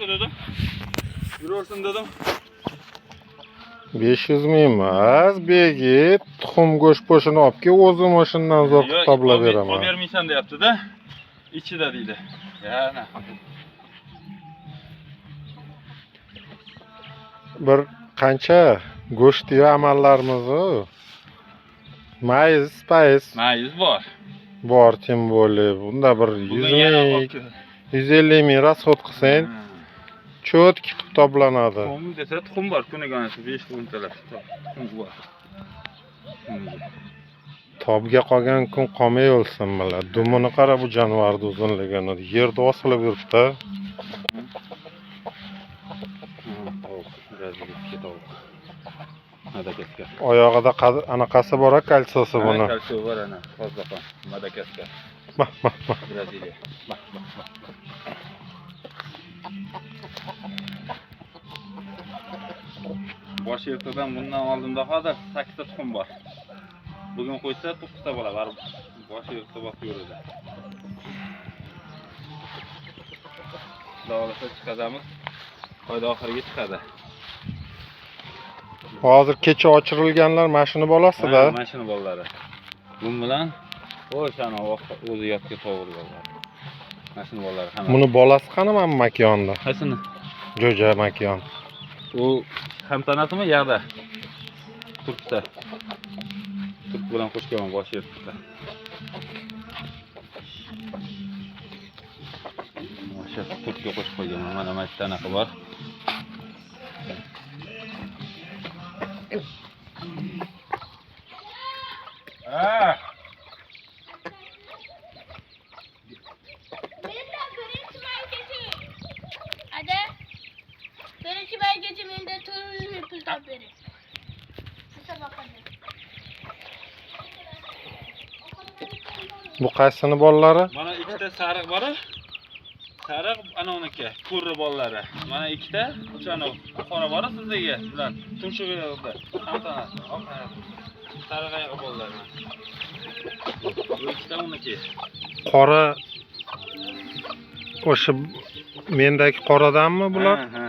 Boshqa dedim. Yurursin dedim. 500 ming emas, begit tuxum go'sht po'shini olib kel, o'zim o'shandan zo'r qilib toblab beraman. Olib bermaysan deyapti-da. Ichida deydi. Yana. Bir qancha go'shtli amallarimiz mayiz, spayiz Mayiz bor. bor, tim bo'lib. Bunda bir 100 ming, 150 ming rasxod qilsang, cho'tki qilib toblanadi. Tuxum desa tuxum bor, kuniga 5 o'ntalab tuxum bor. Tobga qolgan kun qolmay o'lsin bilan. Dumini qara bu jonivorning uzunligini. Yerda osilib yuribdi. Oyog'ida anaqasi bor, kalsiosi buni. Kalsiyo bor ana, qo'zg'on. Madagaskar. Bak. Braziliya. Bak. Bosh ertadan bundan oldinda hozir 8 ta tuxum bor. Bugun qo'ysa 9 ta bo'ladi. Bosh erta bosib yuradi. Davlatga chiqadamiz. Oyda oxiriga chiqadi. Hozir kecha ochirilganlar mashina bolasida. Mashina bolalari. Bu bilan o'shani o'zi yotga to'g'riladi. Mashina bolalari hamma. Buni bolasi qani mana makonda? Qaysini? Jo'ja makon. U ham tanasimi yoqda? Turkda. Turk bilan qo'shgan bosh yerda. O'sha Turkga qo'shib qo'yganman. Mana mana tanaqa bor. Birinchi baygacha menda 400 ming pul topib bering. Bu qaysini bolalari? Mana ikkita sariq bor. Sariq ana uniki, ko'rri bolalari. Mana ikkita, o'shani qora bor sizga bilan tumshug'i yo'qda. Hamtanasi, sariq bolalari. Bu ikkita uniki. Qora o'sha mendagi qoradanmi bular? Ha.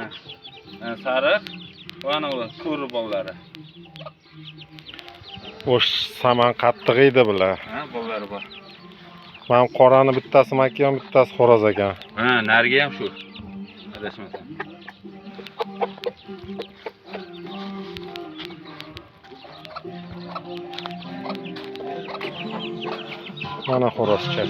Sariq va ana ko'rri bolalari. O'sh saman qattiq edi bular. Ha, bolalari bor. Men qorani bittasi makon, bittasi xo'roz ekan. Ha, nariga ham shu. Adashmasam. Mana xo'rozcha.